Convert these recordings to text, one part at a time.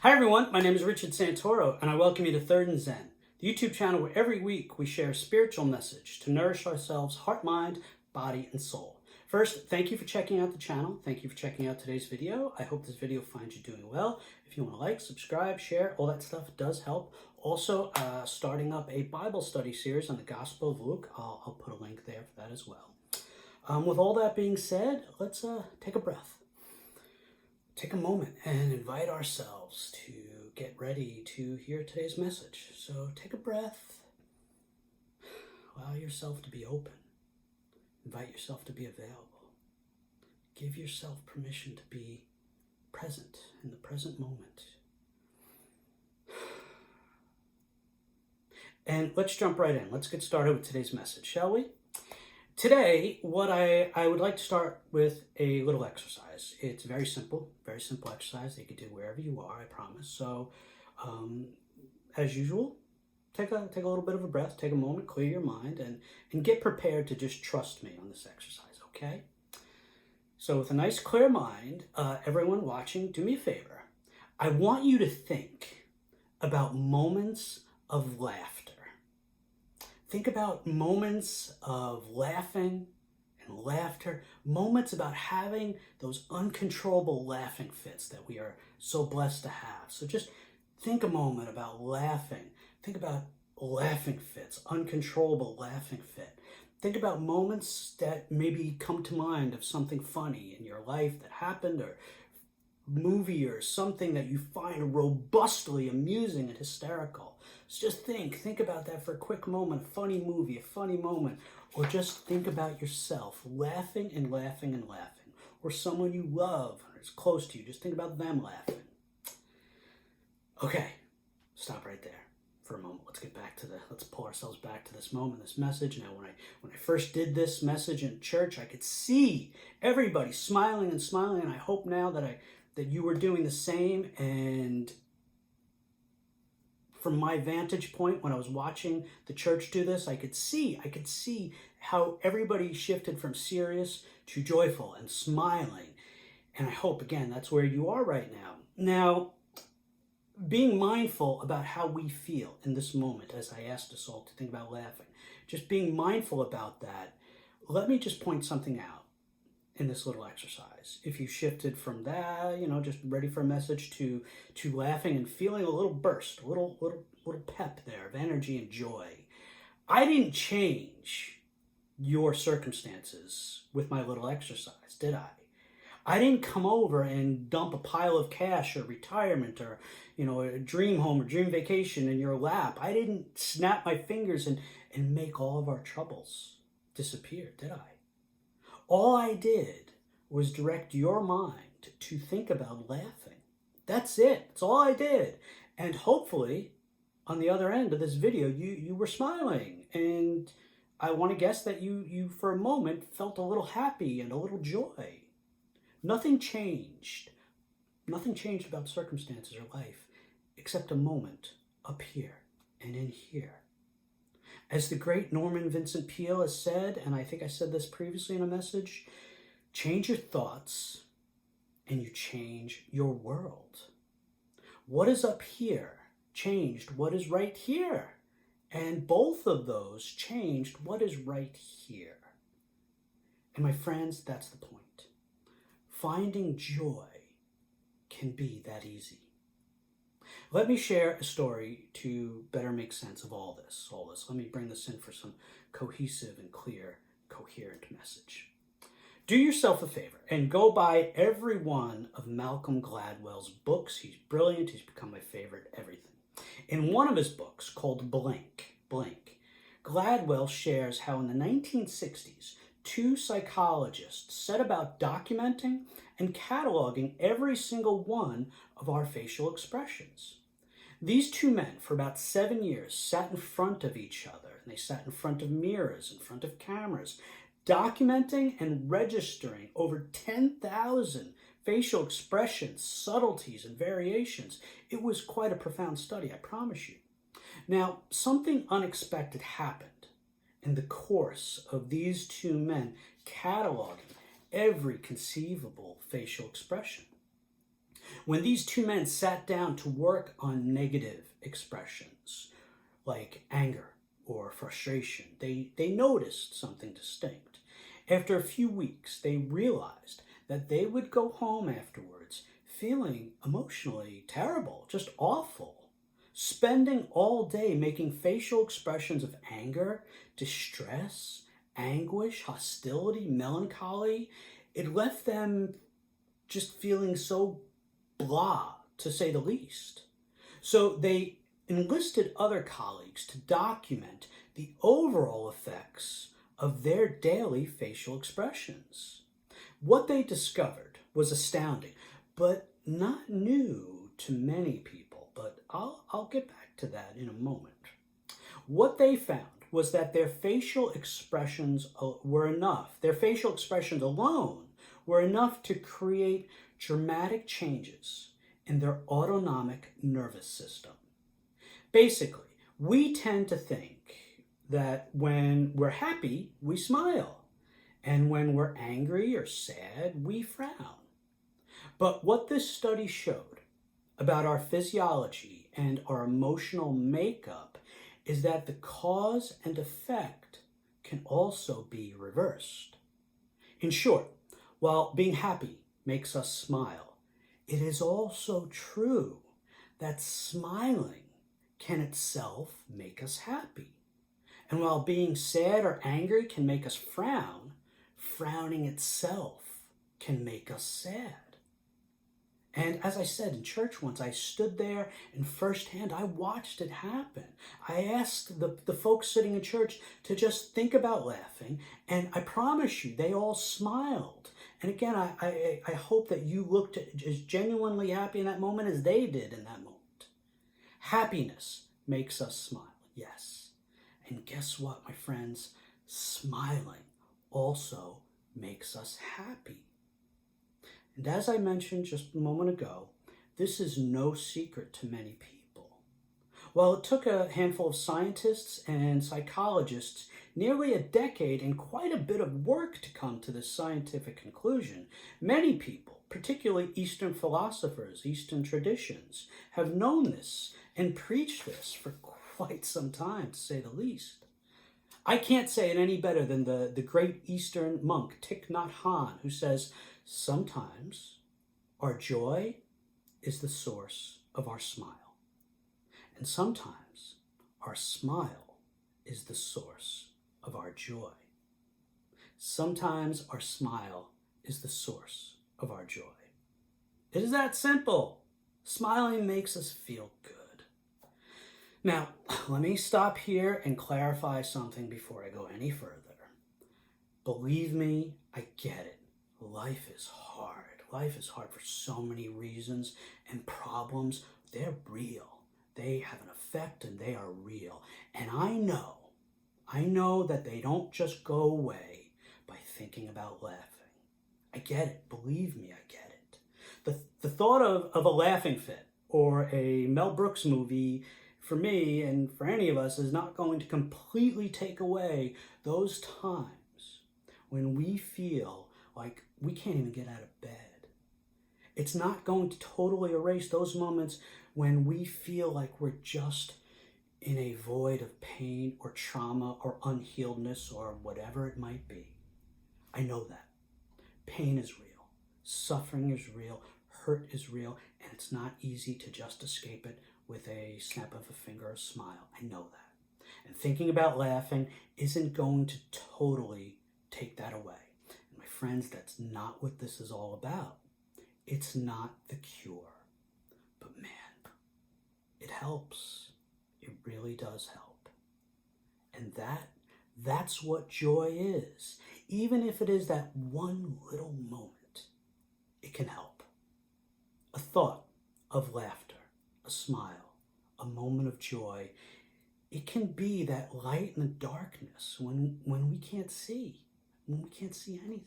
Hi everyone, my name is Richard Santoro and I welcome you to Third and Zen, the YouTube channel where every week we share a spiritual message to nourish ourselves, heart, mind, body, and soul. First, thank you for checking out the channel. Thank you for checking out today's video. I hope this video finds you doing well. If you want to like, subscribe, share, all that stuff does help. Also, starting up a Bible study series on the Gospel of Luke. I'll put a link there for that as well. With all that being said, let's take a breath. Take a moment and invite ourselves to get ready to hear today's message. So take a breath. Allow yourself to be open. Invite yourself to be available. Give yourself permission to be present in the present moment. And let's jump right in. Let's get started with today's message, shall we? Today, what I would like to start with a little exercise. It's very simple exercise that you can do wherever you are, I promise. So, as usual, take a little bit of a breath, take a moment, clear your mind, and get prepared to just trust me on this exercise, okay? So with a nice clear mind, everyone watching, do me a favor. I want you to think about moments of laughter. Think about moments of laughing and laughter, moments about having those uncontrollable laughing fits that we are so blessed to have. So just think a moment about laughing. Think about laughing fits, uncontrollable laughing fit. Think about moments that maybe come to mind of something funny in your life that happened, or movie or something that you find robustly amusing and hysterical. So just think about that for a quick moment, a funny movie, a funny moment, or just think about yourself laughing and laughing and laughing, or someone you love or is close to you. Just think about them laughing. Okay, stop right there for a moment. Let's pull ourselves back to this moment, this message. Now, when I first did this message in church, I could see everybody smiling and smiling, and I hope now that you were doing the same. And from my vantage point, when I was watching the church do this, I could see how everybody shifted from serious to joyful and smiling. And I hope, again, that's where you are right now. Now, being mindful about how we feel in this moment, as I asked us all to think about laughing, just being mindful about that, let me just point something out in this little exercise. If you shifted from that, just ready for a message, to laughing and feeling a little burst, a little pep there of energy and joy. I didn't change your circumstances with my little exercise, did I? I didn't come over and dump a pile of cash or retirement or, a dream home or dream vacation in your lap. I didn't snap my fingers and make all of our troubles disappear, did I? All I did was direct your mind to think about laughing. That's it. That's all I did. And hopefully, on the other end of this video, you were smiling. And I want to guess that you for a moment felt a little happy and a little joy. Nothing changed. Nothing changed about circumstances or life except a moment up here and in here. As the great Norman Vincent Peale has said, and I think I said this previously in a message, change your thoughts and you change your world. What is up here changed what is right here. And both of those changed what is right here. And my friends, that's the point. Finding joy can be that easy. Let me share a story to better make sense of all this. Let me bring this in for some cohesive and clear, coherent message. Do yourself a favor and go buy every one of Malcolm Gladwell's books. He's brilliant. He's become my favorite everything. In one of his books called Blink, Gladwell shares how in the 1960s, two psychologists set about documenting and cataloging every single one of our facial expressions. These two men, for about 7 years, sat in front of each other, and they sat in front of mirrors, in front of cameras, documenting and registering over 10,000 facial expressions, subtleties, and variations. It was quite a profound study, I promise you. Now, something unexpected happened in the course of these two men cataloging every conceivable facial expression. When these two men sat down to work on negative expressions like anger or frustration, they noticed something distinct. After a few weeks, they realized that they would go home afterwards feeling emotionally terrible, just awful, spending all day making facial expressions of anger, distress, anguish, hostility, melancholy. It left them just feeling so blah, to say the least. So they enlisted other colleagues to document the overall effects of their daily facial expressions. What they discovered was astounding, but not new to many people. But I'll get back to that in a moment. What they found was that their facial expressions alone were enough to create dramatic changes in their autonomic nervous system. Basically, we tend to think that when we're happy, we smile, and when we're angry or sad, we frown. But what this study showed about our physiology and our emotional makeup is that the cause and effect can also be reversed. In short, while being happy makes us smile, it is also true that smiling can itself make us happy. And while being sad or angry can make us frown, frowning itself can make us sad. And as I said in church once, I stood there and firsthand, I watched it happen. I asked the folks sitting in church to just think about laughing, and I promise you, they all smiled. And again, I hope that you looked as genuinely happy in that moment as they did in that moment. Happiness makes us smile, yes. And guess what, my friends? Smiling also makes us happy. And as I mentioned just a moment ago, this is no secret to many people. While it took a handful of scientists and psychologists nearly a decade and quite a bit of work to come to this scientific conclusion, many people, particularly Eastern philosophers, Eastern traditions, have known this and preached this for quite some time, to say the least. I can't say it any better than the great Eastern monk Thich Nhat Hanh, who says, sometimes our joy is the source of our smile, and sometimes our smile is the source of our joy. Sometimes our smile is the source of our joy. It is that simple. Smiling makes us feel good. Now, let me stop here and clarify something before I go any further. Believe me, I get it. Life is hard. Life is hard for so many reasons, and problems, they're real. They have an effect and they are real. And I know that they don't just go away by thinking about laughing. I get it. Believe me, I get it. The thought of a laughing fit or a Mel Brooks movie, for me and for any of us, is not going to completely take away those times when we feel like we can't even get out of bed. It's not going to totally erase those moments when we feel like we're just in a void of pain or trauma or unhealedness or whatever it might be. I know that. Pain is real. Suffering is real. Hurt is real. And it's not easy to just escape it with a snap of a finger or a smile. I know that. And thinking about laughing isn't going to totally take that away. And my friends, that's not what this is all about. It's not the cure. But man, it helps. It really does help. And that's what joy is. Even if it is that one little moment, it can help. A thought of laughter, a smile, a moment of joy, it can be that light in the darkness when we can't see, anything.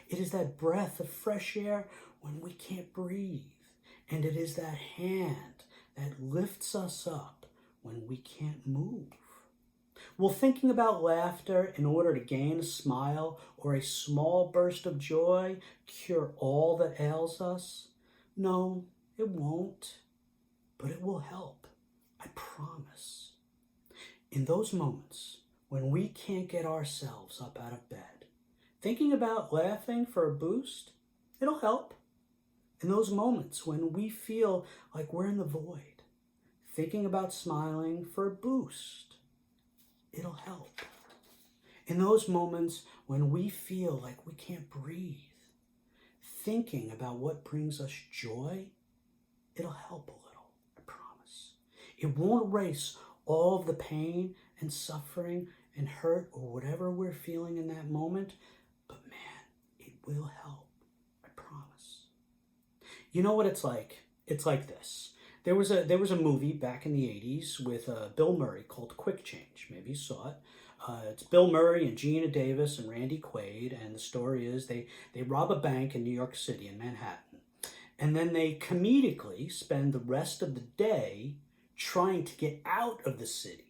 It is that breath of fresh air when we can't breathe. And it is that hand that lifts us up when we can't move. Will thinking about laughter in order to gain a smile or a small burst of joy cure all that ails us? No, It won't, but it will help. I promise. In those moments when we can't get ourselves up out of bed, thinking about laughing for a boost, it'll help. In those moments when we feel like we're in the void, thinking about smiling for a boost, it'll help. In those moments when we feel like we can't breathe, thinking about what brings us joy, it'll help a little, I promise. It won't erase all of the pain and suffering and hurt or whatever we're feeling in that moment, but man, it will help, I promise. You know what it's like? It's like this. There was a movie back in the 80s with Bill Murray called Quick Change. Maybe you saw it. It's Bill Murray and Gina Davis and Randy Quaid, and the story is they rob a bank in New York City, in Manhattan, and then they comedically spend the rest of the day trying to get out of the city.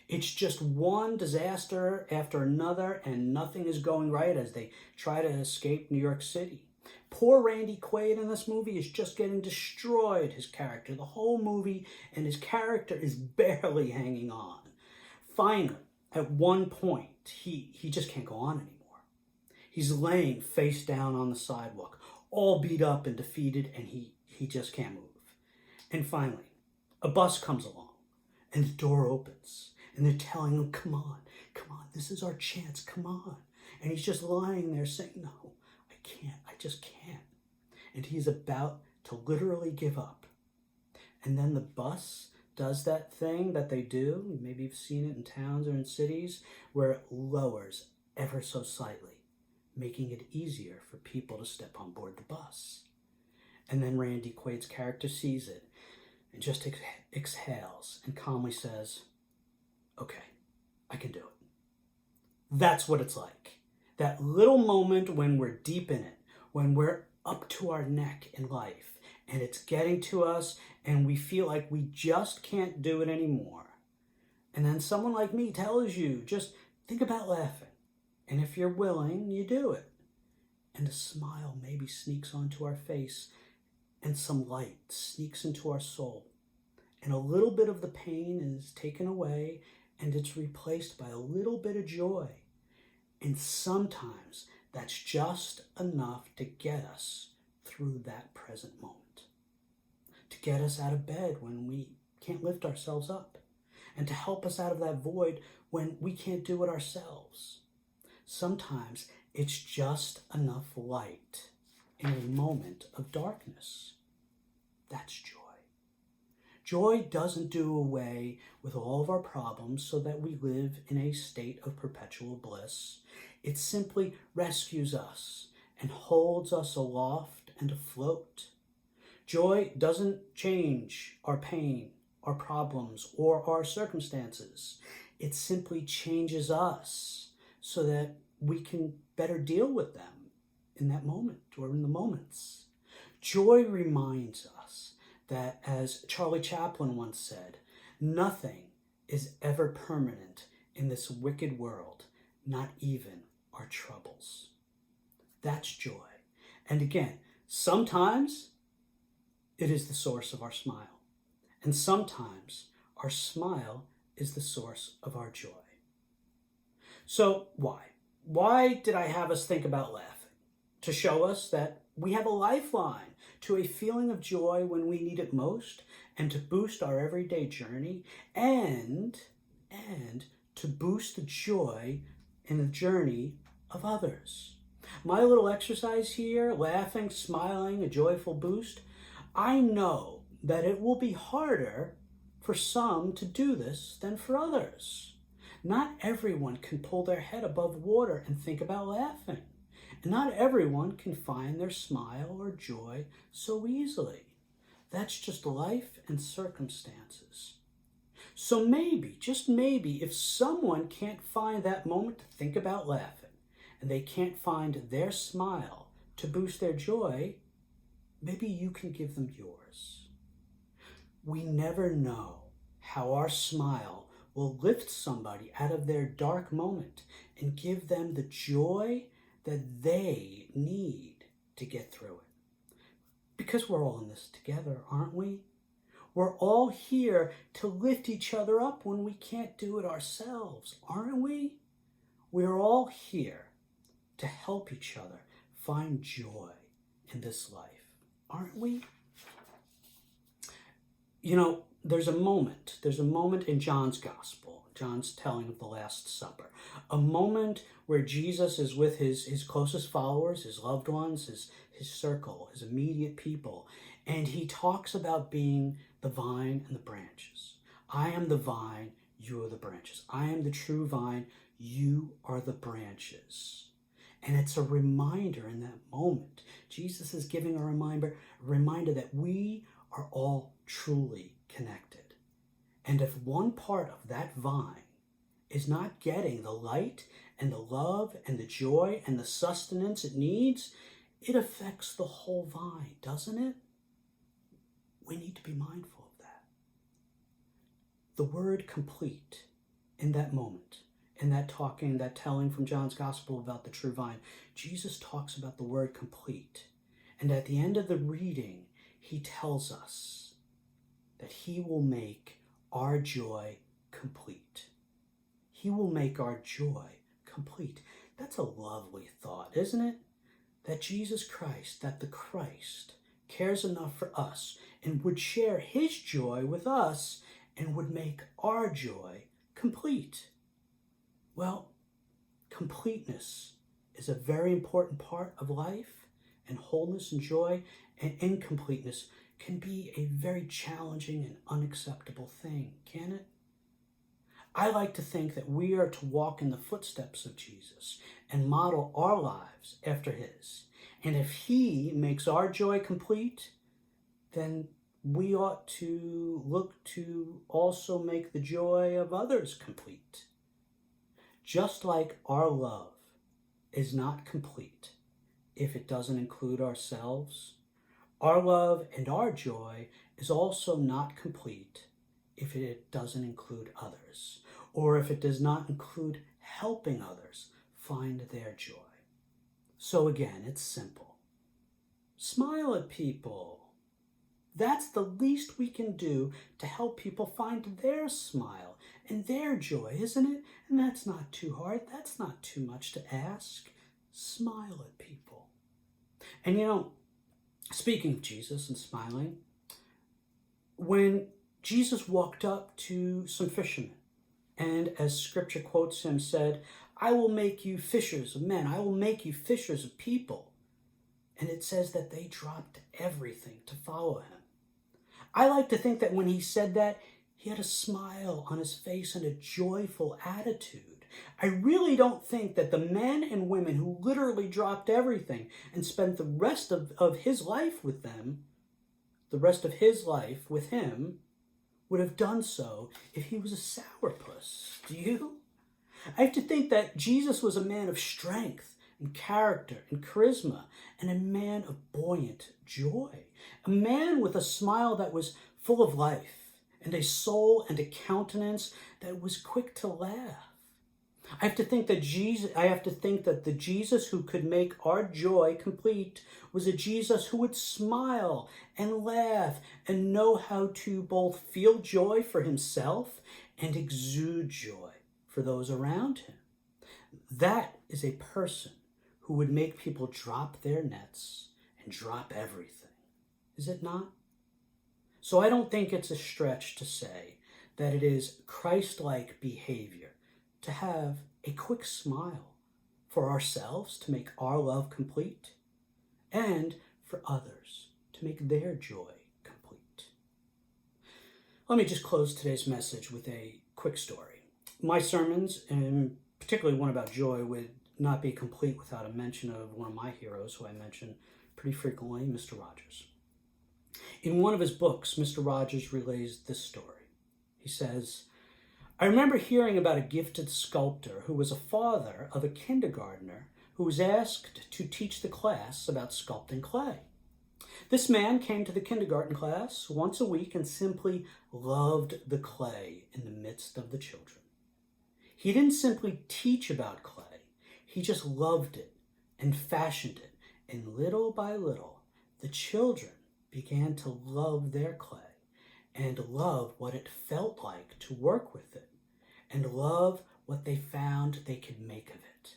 It's just one disaster after another, and nothing is going right as they try to escape New York City. Poor Randy Quaid in this movie is just getting destroyed, his character, the whole movie, and his character is barely hanging on. Finally, at one point, he just can't go on anymore. He's laying face down on the sidewalk, all beat up and defeated, and he just can't move. And finally, a bus comes along, and the door opens, and they're telling him, come on, this is our chance, come on. And he's just lying there saying, no, I can't, I just can't. And he's about to literally give up. And then the bus does that thing that they do, maybe you've seen it in towns or in cities, where it lowers ever so slightly, making it easier for people to step on board the bus. And then Randy Quaid's character sees it and just exhales and calmly says, okay, I can do it. That's what it's like. That little moment when we're deep in it, when we're up to our neck in life, and it's getting to us, and we feel like we just can't do it anymore. And then someone like me tells you, just think about laughing. And if you're willing, you do it. And a smile maybe sneaks onto our face, and some light sneaks into our soul. And a little bit of the pain is taken away, and it's replaced by a little bit of joy. And sometimes that's just enough to get us through that present moment. To get us out of bed when we can't lift ourselves up. And to help us out of that void when we can't do it ourselves. Sometimes it's just enough light in a moment of darkness. That's joy. Joy doesn't do away with all of our problems so that we live in a state of perpetual bliss. It simply rescues us and holds us aloft and afloat. Joy doesn't change our pain, our problems, or our circumstances. It simply changes us so that we can better deal with them in that moment or in the moments. Joy reminds us that, as Charlie Chaplin once said, nothing is ever permanent in this wicked world, not even our troubles. That's joy. And again, sometimes it is the source of our smile. And sometimes our smile is the source of our joy. So why? Why did I have us think about laughing? To show us that we have a lifeline to a feeling of joy when we need it most, and to boost our everyday journey, and to boost the joy in the journey of others. My little exercise here, laughing, smiling, a joyful boost, I know that it will be harder for some to do this than for others. Not everyone can pull their head above water and think about laughing. And not everyone can find their smile or joy so easily. That's just life and circumstances. So maybe, just maybe, if someone can't find that moment to think about laughing, and they can't find their smile to boost their joy, maybe you can give them yours. We never know how our smile will lift somebody out of their dark moment and give them the joy that they need to get through it. Because we're all in this together, aren't we? We're all here to lift each other up when we can't do it ourselves, aren't we? We're all here to help each other find joy in this life, aren't we? You know, there's a moment in John's gospel, John's telling of the Last Supper, a moment where Jesus is with his closest followers, his loved ones, his circle, his immediate people, and he talks about being the vine and the branches. I am the vine, you are the branches. I am the true vine, you are the branches. And it's a reminder in that moment. Jesus is giving a reminder that we are all truly connected. And if one part of that vine is not getting the light and the love and the joy and the sustenance it needs, it affects the whole vine, doesn't it? We need to be mindful of that. The word complete in that moment, in that talking, that telling from John's gospel about the true vine, Jesus talks about the word complete. And at the end of the reading, he tells us that he will make our joy complete. He will make our joy complete. That's a lovely thought, isn't it? That Jesus Christ, that the Christ cares enough for us and would share his joy with us and would make our joy complete. Well, completeness is a very important part of life, and wholeness and joy and incompleteness can be a very challenging and unacceptable thing, can it? I like to think that we are to walk in the footsteps of Jesus and model our lives after his. And if he makes our joy complete, then we ought to look to also make the joy of others complete. Just like our love is not complete if it doesn't include ourselves, our love and our joy is also not complete if it doesn't include others, or if it does not include helping others find their joy. So again, it's simple. Smile at people. That's the least we can do to help people find their smile and their joy, isn't it? And that's not too hard. That's not too much to ask. Smile at people. And you know, speaking of Jesus and smiling, when Jesus walked up to some fishermen, and as scripture quotes him, said, I will make you fishers of men. I will make you fishers of people. And it says that they dropped everything to follow him. I like to think that when he said that, he had a smile on his face and a joyful attitude. I really don't think that the men and women who literally dropped everything and spent the rest of his life with them, the rest of his life with him, would have done so if he was a sourpuss. Do you? I have to think that Jesus was a man of strength and character and charisma, and a man of buoyant joy, a man with a smile that was full of life, and a soul and a countenance that was quick to laugh. I have to think that the Jesus who could make our joy complete was a Jesus who would smile and laugh and know how to both feel joy for himself and exude joy for those around him. That is a person who would make people drop their nets and drop everything. Is it not? So I don't think it's a stretch to say that it is Christ-like behavior to have a quick smile for ourselves to make our love complete, and for others to make their joy complete. Let me just close today's message with a quick story. My sermons, and particularly one about joy, would not be complete without a mention of one of my heroes, who I mention pretty frequently, Mr. Rogers. In one of his books, Mr. Rogers relays this story. He says, I remember hearing about a gifted sculptor who was a father of a kindergartner who was asked to teach the class about sculpting clay. This man came to the kindergarten class once a week and simply loved the clay in the midst of the children. He didn't simply teach about clay, he just loved it and fashioned it, and little by little, the children began to love their clay and love what it felt like to work with it and love what they found they could make of it.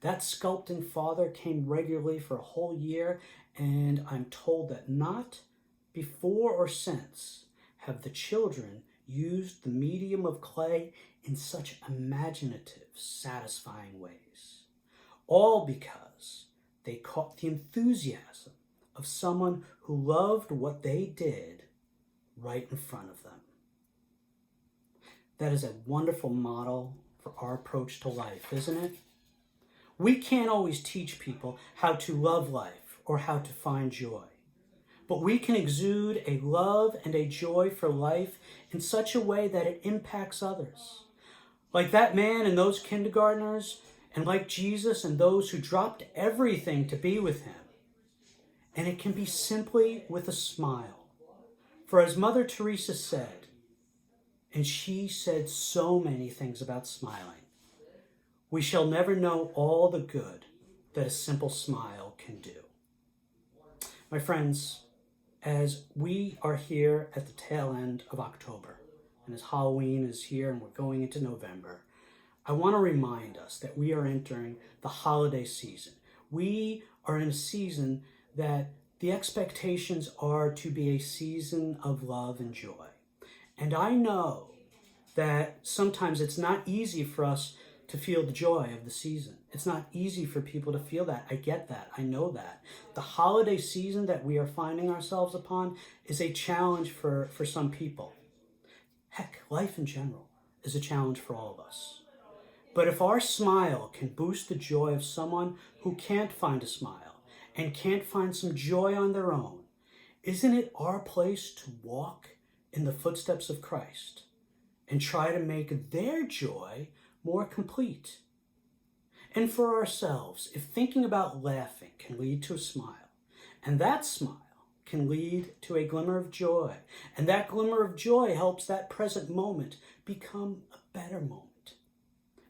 That sculpting father came regularly for a whole year, and I'm told that not before or since have the children used the medium of clay in such imaginative, satisfying ways. All because they caught the enthusiasm of someone who loved what they did right in front of them. That is a wonderful model for our approach to life, isn't it? We can't always teach people how to love life or how to find joy, but we can exude a love and a joy for life in such a way that it impacts others. Like that man and those kindergartners, and like Jesus and those who dropped everything to be with him. And it can be simply with a smile. For as Mother Teresa said, and she said so many things about smiling, we shall never know all the good that a simple smile can do. My friends, as we are here at the tail end of October, and as Halloween is here and we're going into November, I want to remind us that we are entering the holiday season. We are in a season that the expectations are to be a season of love and joy. And I know that sometimes it's not easy for us to feel the joy of the season. It's not easy for people to feel that. I get that. I know that. The holiday season that we are finding ourselves upon is a challenge for some people. Heck, life in general is a challenge for all of us. But if our smile can boost the joy of someone who can't find a smile and can't find some joy on their own, isn't it our place to walk in the footsteps of Christ and try to make their joy more complete? And for ourselves, if thinking about laughing can lead to a smile, and that smile can lead to a glimmer of joy, and that glimmer of joy helps that present moment become a better moment,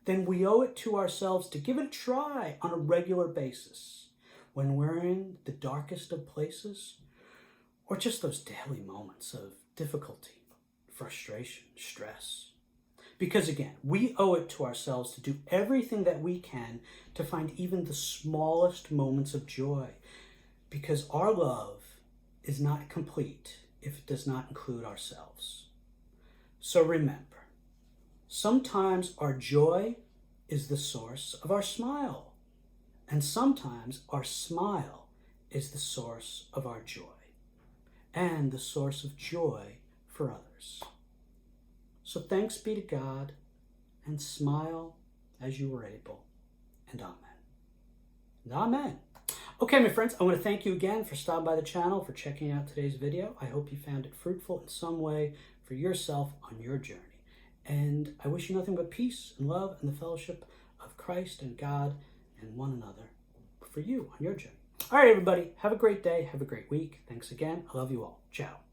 then we owe it to ourselves to give it a try on a regular basis when we're in the darkest of places, or just those daily moments of difficulty, frustration, stress. Because again, we owe it to ourselves to do everything that we can to find even the smallest moments of joy, because our love is not complete if it does not include ourselves. So remember, sometimes our joy is the source of our smile, and sometimes our smile is the source of our joy, and the source of joy for others. So thanks be to God, and smile as you were able, and amen. And amen. Okay, my friends, I want to thank you again for stopping by the channel, for checking out today's video. I hope you found it fruitful in some way for yourself on your journey. And I wish you nothing but peace and love and the fellowship of Christ and God and one another for you on your journey. All right, everybody, have a great day. Have a great week. Thanks again. I love you all. Ciao.